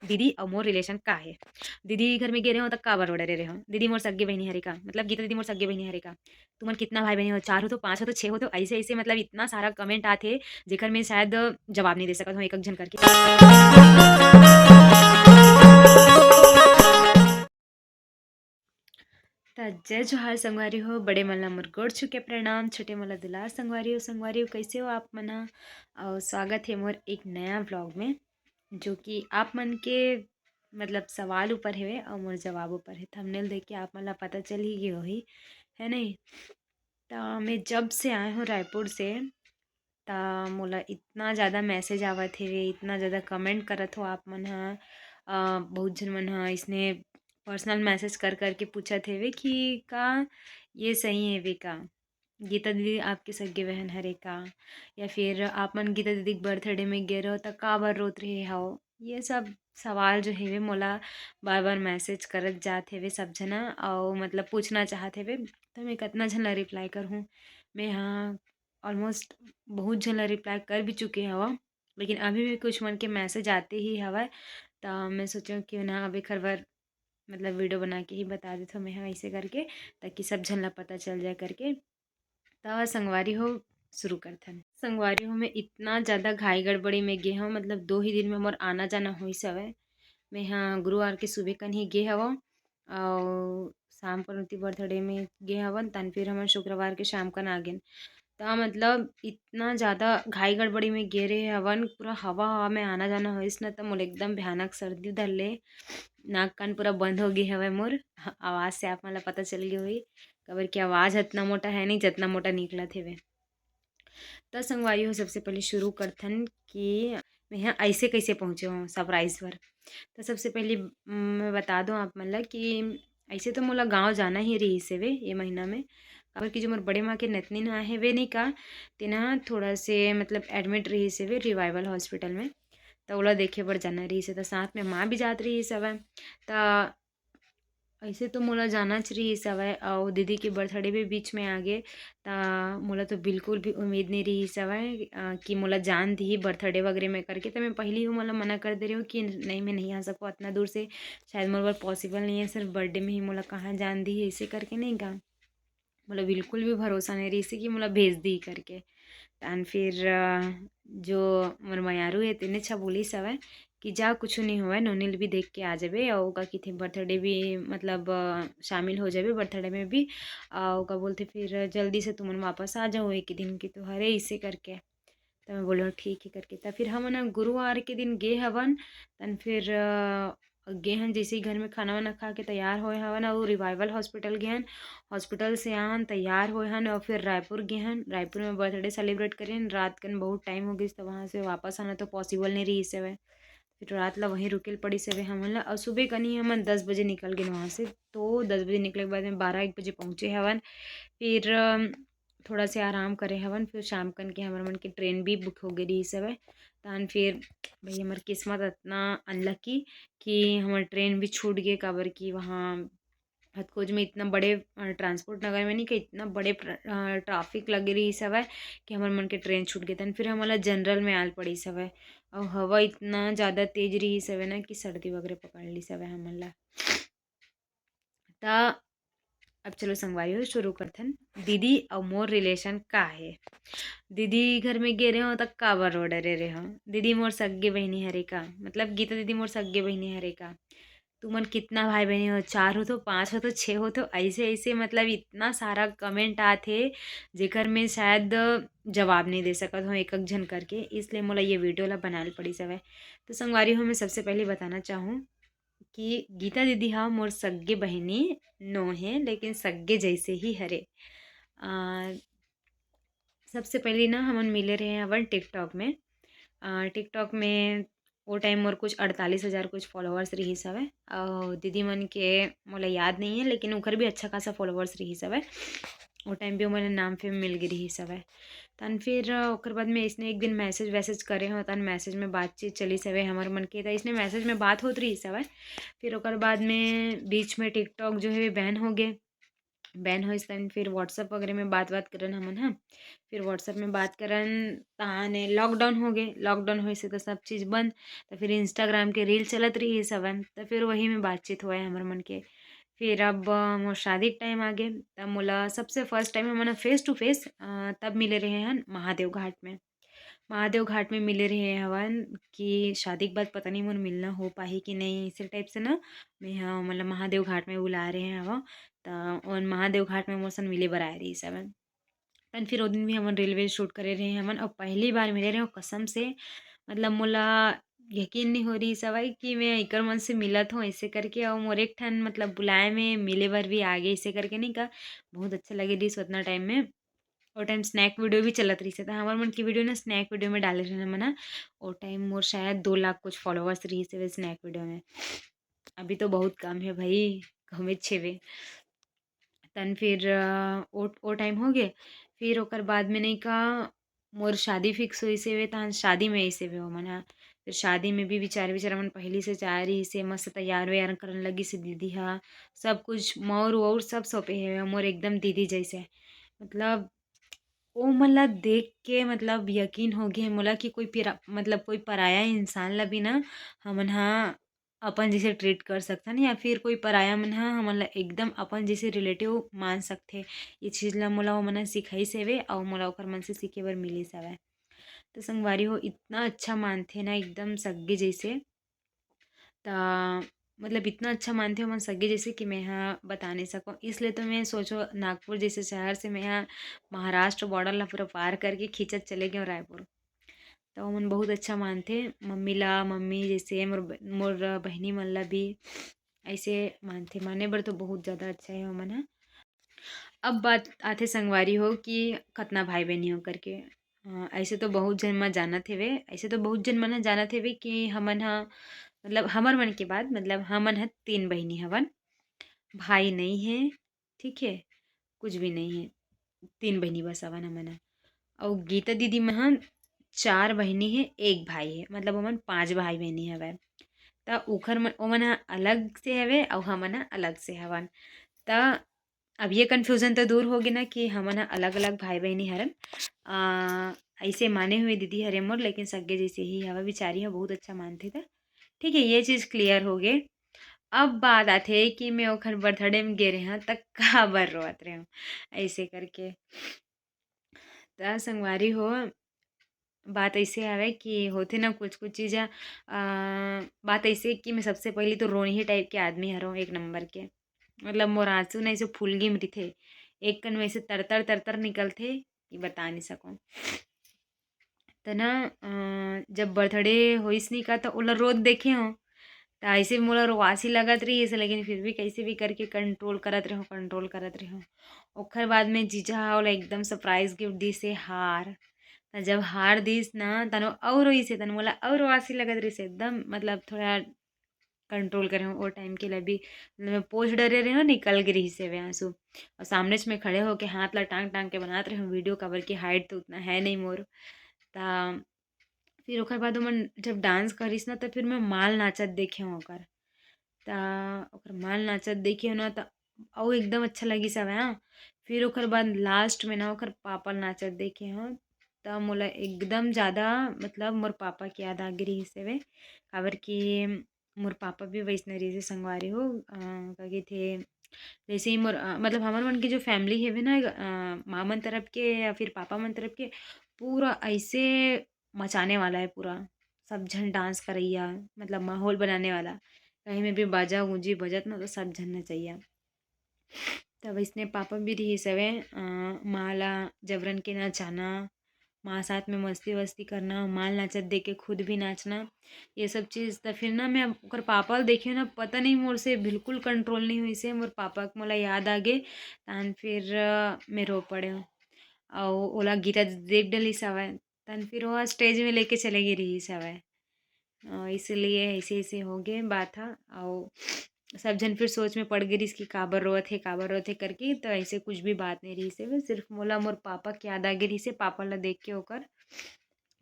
दीदी और मोर रिलेशन का है। दीदी घर में गे रहे हो तक का बरोड़े रहे हो। दीदी मोर सगे बहनी हरे का मतलब गीता दीदी मोर सगे बहनी हरे का। तुमन कितना भाई बहनी हो, 4 हो तो 5 हो तो 6 हो तो ऐसे ऐसे मतलब इतना सारा कमेंट आथे जेकर मैं शायद जवाब नहीं दे सकत हूँ एक एक झन करके। त जय जोहार संगवारी हो, बड़े मन ला मोर गोड़ छुके प्रणाम, छोटे मन ला दुलार संगवारी हो कैसे हो आप मन ह? और स्वागत है मोर एक नया व्लॉग में जो कि आप मन के मतलब सवाल ऊपर हेवे और मोर जवाब ऊपर है। थंबनेल देख के आप मन ला पता चल ही गए होही, है नहीं? तो मैं जब से आए हूँ रायपुर से ता मोला इतना ज़्यादा मैसेज आवत हेवे, इतना ज़्यादा कमेंट करत हो आप मन ह। बहुत झन मन ह इसने पर्सनल मैसेज कर कर के पूछत हेवे कि का ये सही हेवे का? गीता दीदी आपके सगे बहन हरे का? या फिर आप मन गीता दीदी के बर्थडे में गे रहो त का बर रोत रहे हव? ये सब सवाल जो हेवे मोला बार बार मैसेज करत जात हेवे सब झना और मतलब पूछना चाहत हेवे। तो मैं कतना झन ला रिप्लाई करहूँ। मैं हाँ ऑलमोस्ट बहुत झन ला रिप्लाई कर भी चुके हव, लेकिन अभी भी कुछ मन के मैसेज आते ही हवय। तो मैं सोचूं क्यों ना अब एक बार मतलब वीडियो बना के ही बता देता हूँ मैं हाँ ऐसे करके, ताकि सब झन ला पता चल जाए करके। तो संगवारी हो शुरू करथन। संगवारी हो मैं इतना ज़्यादा घाई गड़बड़ी में गे हव, मतलब 2 ही दिन में मोर आना जाना होइस हवय। मैं हाँ गुरुवार के सुबह कन ही गे हव और शाम पर उनती बर्थडे में गे हवन, तन फिर हमन शुक्रवार के शाम कन आ गेन। त मतलब इतना ज़्यादा घाई गड़बड़ी में गे रहे हवन, पूरा हवा-हवा में आना-जाना होइस न त मोला एकदम भयानक सर्दी धर ले। नाक कान पूरा बंद हो गे हवय मोर। आवाज़ से आप मन ला पता चल गे होही, काबर की आवाज़ अतना मोटा है नहीं जतना मोटा निकलत हेवे। त संगवारी हो सबसे पहले शुरू करथन कि मैं यहाँ ऐसे कैसे पहुँचे हूँ सरप्राइज़ बर। तो सबसे पहले मैं बता दूँ आप मन ला कि ऐसे तो मोला गाँव जाना ही रहिस हेवे ये महीना में। काबर की जो मोर बड़े माँ के नतनी ह हेवे नहीं का, तेना थोड़ा से मतलब एडमिट रहिस हेवे रिवाइवल हॉस्पिटल में। त ओला देखे बर जाना रहिस हे, त साथ में माँ भी जात रहिस हवय। त ऐसे तो मोला जानाच रहिस हवय और दीदी के बर्थडे भी बीच में आगे। मोला तो बिल्कुल भी उम्मीद नहीं रहिस हवय कि मोला जान दिही बर्थडे वगैरह में करके। तो मैं पहले ही मोला मना कर दे रही हूँ कि नहीं मैं नहीं आ सकूँ इतना दूर से, शायद मोर बर पॉसिबल नहीं है, सिर्फ बर्थडे में ही मोला कहाँ जान दिही ऐसे करके नहीं का। मोला बिल्कुल भी भरोसा नहीं रहिस कि मोला भेज दिही करके। एंड फिर जो मोर मयारू हे तेने अच्छा बोलिस हवय कि जा कुछ नहीं होवय, नोनील भी देख के आ जाबे और का कहिथे बर्थडे भी मतलब शामिल हो जाबे बर्थडे में भी। और का बोलथे फिर जल्दी से तुमन वापस आ जाओ एक ही दिन की तो हरे इसे करके। तो मैं बोला ठीक है करके। तो फिर हमन गुरुवार के दिन गे हवन। तन फिर गे हन जैसे ही घर में खाना वाना खा के तैयार होए हवन और रिवाइवल हॉस्पिटल गे हन। हॉस्पिटल से आन तैयार होए हन और फिर रायपुर गे हन। रायपुर में बर्थडे सेलिब्रेट करे हन। रात कन बहुत टाइम हो गइस, तो वहाँ से वापस आना तो पॉसिबल नहीं रहिस हवय। फिर रात ला वहीं रुकेल पड़िस हवे हमन ला और सुबह कनी हमन 10 बजे निकल गेन वहाँ से। तो 10 बजे निकले के बाद में 12-1 बजे पहुँचे हवन। फिर थोड़ा से आराम करे हवन। फिर शाम कन के हमर मन के ट्रेन भी बुक हो गे रहिस हवय। तहन फिर भई हमर किस्मत अतना अनलकी कि हमर ट्रेन भी छूट गे, काबर की वहाँ हथखोज में इतना बड़े ट्रांसपोर्ट नगर में नहीं कि इतना बड़े ट्रैफिक लगे रहिस हवय कि हमर मन के ट्रेन छूट गे। तहन फिर हमन ला जनरल में आल पड़िस हवय और हवा इतना ज़्यादा तेज रहिस हवय ना कि सर्दी वगैरह पकड़ लिस हवय हमन ला। त अब चलो संगवारी हो शुरू करथन। दीदी और मोर रिलेशन का है? दीदी घर में गे रहे हो तक का बर डरे रहे हो। दीदी मोर सगे बहनी हरे का मतलब गीता दीदी मोर सगे बहनी हरे का। तुमन कितना भाई बहनी हो, 4 हो तो 5 हो तो 6 हो तो ऐसे ऐसे मतलब इतना सारा कमेंट आथे जेकर मैं शायद जवाब नहीं दे सकत हूँ एक एक झन करके, इसलिए मोला ये वीडियो ला बनाए पड़िस हवय। तो संगवारी हो मैं सबसे पहले बताना चाहूँ कि गीता दीदी हा मोर सगे बहिनी नो है, लेकिन सगे जैसे ही हरे। आ, सबसे पहले ना हमन मिले रहे हवन टिकटॉक में। टिकटॉक में वो टाइम मोर कुछ 48,000 कुछ फॉलोअर्स रहिस हवय और दीदी मन के मोला याद नहीं है, लेकिन ओकर भी अच्छा खासा फॉलोअर्स रहिस हवय। वो टाइम भी मोला नाम फेम मिल गे रहिस हवय। तहन फिर ओकर बाद में अइसने एक दिन मैसेज वैसेज करे हो, तहन मैसेज में बातचीत चलिस हवय हमर मन के, त अइसने मैसेज में बात होत रहिस हवय। फिर ओकर बाद में बीच में टिकटॉक जो है बैन हो गे बैन होइस तहन फिर व्हाट्सएप वगैरह में बात करन हमन ह। फिर व्हाट्सएप में बात करन ताने लॉकडाउन हो गे, लॉकडाउन होइस हे त सब चीज़ बंद। त फिर इंस्टाग्राम के रील चलत रहिस हवन, त फिर वही में बातचीत होवय हमर मन के। फिर अब मोर शादी के टाइम आगे, तब मोला सबसे फर्स्ट टाइम हमन ह फेस टू फेस तब मिले रहे हन महादेव घाट में। महादेव घाट में मिले रहे हवन कि शादी के बाद पता नहीं मोर मिलना हो पाही कि नहीं, इसी टाइप से ना मैं ह मतलब महादेव घाट में बुलाए रहे हवं। त ओन महादेव घाट में मोर संग मिले बर आए रहिस हवन। एंड फिर ओ दिन भी हमन रेलवे शूट करे रहे हमन और पहली बार मिले रहे हो कसम से, मतलब मोला यकीन नहीं हो रही सवाई कि मैं एकर मन से मिलत हूँ ऐसे करके, और मोर एक ठन मतलब बुलाए में मिले बर भी आगे ऐसे करके नहीं का बहुत अच्छा लगे रहिस उतना टाइम में। ओ टाइम स्नैक वीडियो भी चलत रहिस त हमर मन के वीडियो ना स्नैक वीडियो में डाले रहे हमन ह। ओ टाइम मोर शायद 2 लाख कुछ फॉलोवर्स रहिस हेवे स्नैक वीडियो में। अभी तो बहुत कम है भई, कमेच हेवे। तन फिर ओ टाइम हो गे। फिर ओकर बाद में नहीं का मोर शादी फिक्स होइस हेवे तहन शादी में अइस हेवे ओमन ह। फिर शादी में भी बिचारा मन पहिली से जाए रहिस हे, मस्त तैयार-वैयार करन लगिस हे दीदी ह। सब कुछ मौर-वौर सब सौंपे हे मोर एकदम दीदी जइसे। मतलब ओ मन ला देख के मतलब यकीन होगे मोला कि कोई मतलब कोई पराया इंसान ला भी ना हमन ह अपन जइसे ट्रीट कर सकथन, या फिर कोई पराया मन ह हमन ला एकदम अपन जइसे रिलेटिव मान सकथे। ये चीज़ ला मोला ओमन ह सिखाइस हेवे अउ मोला ओकर मन से सीखे बर मिलिस हवय। तो संगवारी हो इतना अच्छा मानथे ना एकदम सगे जइसे। त मतलब इतना अच्छा मानथे ओमन सगे जइसे कि मैं ह बता नहीं सकूँ। इसलिए तो मैं सोचो नागपुर जइसे शहर से मैं ह महाराष्ट्र बॉर्डर ला पूरा पार करके खिंचत चले गए रायपुर। तो ओमन बहुत अच्छा मानथे। मम्मी जइसे मोर बहिनी मन ला भी ऐसे मानथे। माने बर तो बहुत ज़्यादा अच्छा हे ओमन ह। अब बात आथे संगवारी हो कि कतना भाई-बहिनी हो करके। ऐसे तो बहुत झन मन जानत हेवे, ऐसे तो बहुत झन मन ह जानत हेवे कि हमन ह मतलब हमर मन के बात मतलब हमन ह 3 बहिनी हवन। भाई नहीं है, ठीक है? कुछ भी नहीं है, 3 बहिनी बस हवन हमन ह। अउ गीता दीदी मन ह 4 बहिनी हे, 1 भाई हे, मतलब ओमन 5 भाई-बहिनी हवय। त ओमन ह अलग से हवे अउ हमन ह अलग से हवन। त अब ये कन्फ्यूज़न तो दूर हो गे ना कि हमन ह अलग-अलग भाई-बहिनी हरन। ऐसे माने हुए दीदी हरे मोर, लेकिन सगे जइसे ही हवय बिचारी ह बहुत अच्छा मानथे त। ठीक है, ये चीज़ क्लियर हो गे। अब बात आथे कि मैं ओखर बर्थडे में गे रेहे हव त काबर रोवत रेहे हव, ऐसे करके। त संगवारी हो बात ऐसे हवय कि होथे ना कुछ-कुछ चीज़ बात ऐसे कि मैं सबसे पहले तो रोनही टाइप के आदमी हरव एक नंबर के। मतलब मोर आँसू न ऐसे फुलगे में रहिथे। एक कन वैसे तर-तर निकलथे कि बता नहीं सकूँ। त ना जब बर्थडे होइस नी का त ओला रोत देखे हव। त ऐसे मोला रोवासी लगत रहिस, लेकिन फिर भी कइसे भी करके कंट्रोल करत रेहेव। ओखर बाद में जीजा ह ओला एकदम सरप्राइज़ गिफ्ट दिस हे हार। त जब हार दिस ना तनो अउ रोइस हे तनो मोला अउ रोवासी लगत रहिस हे एकदम, मतलब थोड़ा कंट्रोल करे हव ओ टाइम के लिए भी। मतलब मैं पोछ डरे रेहेव निकल गे रहिस हेवे आँसू। और सामने च मैं खड़े होके हाथ ला टांग-टांग के बनात रेहेव वीडियो, काबर की हाइट तो उतना है नहीं मोर। त फिर ओखर बाद ओमन जब डांस करिस ना त फिर मैं माल नाचत देखे हव ओकर। त ओकर माल नाचत देखे ना त अउ एकदम अच्छा लगिस हवय फिर ओकर बाद लास्ट में ना ओकर पापा ल नाचत देखे हव। त मोला एकदम ज़्यादा मतलब मोर पापा के याद आगे रहिस हेवे। काबर की मोर पापा भी वैसने रहिस हे संगवारी हो। का कहिथे जैसे ही मतलब हमर मन के जो फैमिली हेवे ना माँ मन तरफ के या फिर पापा मन तरफ के पूरा ऐसे मचाने वाला है पूरा। सब झन डांस करइया मतलब माहौल बनाने वाला। कहीं में भी बाजा-बूजी बजत ना तो सब झन नचइया। त वैसने पापा भी रिहिस हवे। माँ ला जबरन के नचाना, माँ साथ में मस्ती-वस्ती करना, माँ ल नाचत देख के खुद भी नाचना, ये सब चीज़। त फिर ना मैं ओकर पापा ल देखे ना पता नहीं मोर से बिल्कुल कंट्रोल नहीं होइस हे। मोर पापा के मोला याद आगे तहन फिर मैं रो पड़ेव। अउ ओला गीता देख डलिस हवय। तहन फिर ओहा स्टेज में लेके चले गे रिहिस हवय। इसलिए ऐसे-ऐसे होगे बात ह। अउ सब झन फिर सोच में पड़ गे रहिस कि काबर रोत हे करके। तो ऐसे कुछ भी बात नहीं रहिस हेवे। सिर्फ़ मोला मोर पापा के याद आगे रहिस हे, पापा ल देख के ओकर।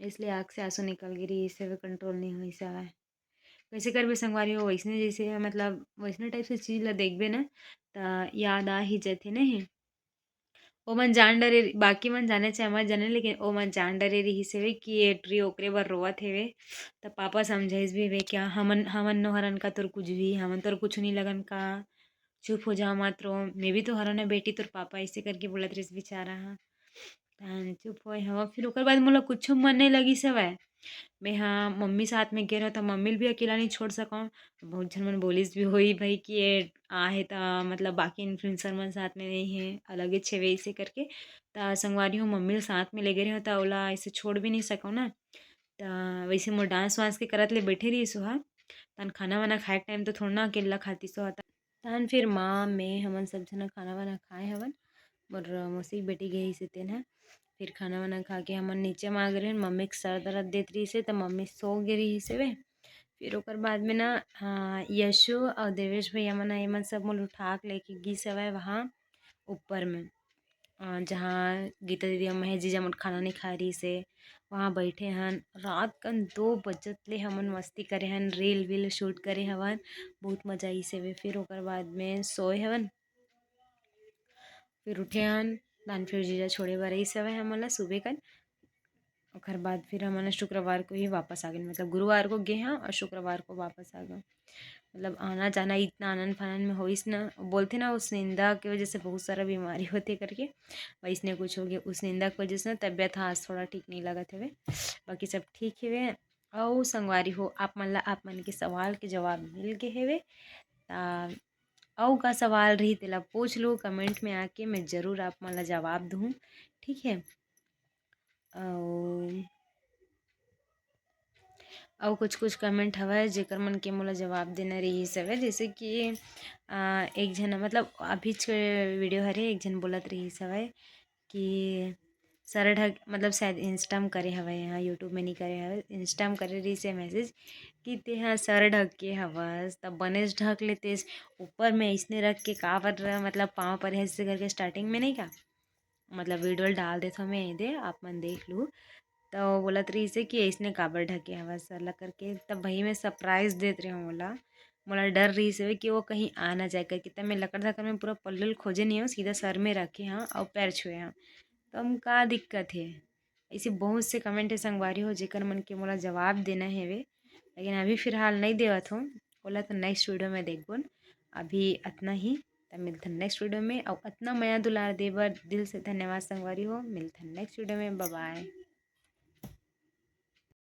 इसलिए आँख से आँसू निकल गे रहिस हेवे, कंट्रोल नहीं होइस हवय। कइसे करबे संगवारी हो वइसने जइसे मतलब वइसने टाइप से चीज़ ल देखबे ना त याद आ ही जाथे नहीं। ओमन जान डरे बाकी मन जाने चाहे मत जाने लेकिन ओमन जान डरे रहिस हेवे कि ए ट्री ओकरे बर रोवत हेवे। त पापा समझाइस भी हेवे क्या हमन हमन नो हरन का तोर कुछ भी हमन तोर कुछ नहीं लगन का, चुप हो जा मत रो, मैं भी तो हरन है बेटी तोर पापा ऐसे करके बोलत रहिस बेचारा ह। चुप होय हव फिर ओकर बाद मोला कुछ मन नहीं लगिस हवय। मैं हाँ मम्मी साथ में गे रहो तो मम्मी भी अकेला नहीं छोड़ सकूँ। बहुत झन मन बोलिस भी होई भाई कि ये आहे ता मतलब बाकी इन्फ्लुएंसर मन साथ में नहीं है अलग ही छेवे ऐसे करके। ता संगवारी हो मम्मी ल साथ में ले गए रहो ता ओला ऐसे छोड़ भी नहीं सकूँ ना। ता वैसे मोर डांस वांस के करत ले बैठे रही सो हा। तन खाना वाना खाए टाइम तो थोड़ा ना अकेला खाती सो आता। तहन फिर माँ मैं हमन सब जना खाना वाना खाए हवन। मोर मौसी के बेटी गई से तेन ह। फिर खाना वाना खा के हमन नीचे म आ गए मम्मी के सर दर्द देत रही से तो मम्मी सो गे रही से वे। फिर ओकर बाद में ना यशु और देवेश भैया मन एमन सब मोल उठा के लेके गिस हवय वहाँ ऊपर में। जहाँ गीता दीदी और महेश जीजा मन खाना नहीं खा रही से वहाँ बैठे हन रात कन 2 बजत ले हमन मस्ती करे हन रील वील शूट करे हवन। बहुत मजा आई से वे फिर ओकर बाद में सोए हवन। फिर उठे हन दान फिर जीजा छोड़े बर आई सवय हमन ला सुबह कन। ओकर बाद फिर हमन शुक्रवार को ही वापस आ गए मतलब गुरुवार को गए हैं और शुक्रवार को वापस आ गए। मतलब आना जाना इतना आनन फानन में होइस ना बोलते ना उस निंदा की वजह से बहुत सारा बीमारी होते करके वैसने कुछ हो गया उस निंदा की वजह से ना तबीयत हाँ आज थोड़ा ठीक नहीं लगत हवे। बाकी सब ठीक हेवे। और संगवारी हो आप मन ला आप मन के सवाल के जवाब मिल गए हेवे। अउ का सवाल रही तेला पूछ लो कमेंट में आके मैं ज़रूर आप मन ला जवाब दूँ। ठीक है। और कुछ कमेंट हवय जेकर मन के मोला जवाब देना रहिस हवय जैसे कि एक झन मतलब अभीच के वीडियो हरे एक झन बोलत रहिस हवय कि सर ढक मतलब शायद इंस्टा में करे हवय यहाँ यूट्यूब में नहीं करे हवय इंस्टा में करे रहिस है मैसेज कि तेहा सर ढक के हवस तब बनेच ढक लेतेस ऊपर में ऐसने रख के का बर मतलब पाँव पर ऐसे करके स्टार्टिंग में नहीं का मतलब वीडियो डाल देता मैं दे आप मन देख लूँ। तो बोलत रही से कि ऐसने काबर ढके हवा सरला करके तब भई मैं सरप्राइज़ देत रही हूँ मोला। मोला डर रही से कि वो कहीं आ ना जाए करके तब मैं लकड़ धक्कर में पूरा पल्लू खोजे नहीं हूँ सीधा सर में रखे हाँ और पैर छुए हाँ। तो हम का दिक्कत है। ऐसे बहुत से कमेंट है संगवारी हो जेकर मन के मोला जवाब देना है वे लेकिन अभी फ़िलहाल नहीं देवत हूँ। बोला तो नेक्स्ट वीडियो में देखबोन। अभी इतना ही तब मिलथन नेक्स्ट वीडियो में और इतना माया दुलार देबर दिल से धन्यवाद संगवारी हो मिलथन नेक्स्ट वीडियो में बाय बाय।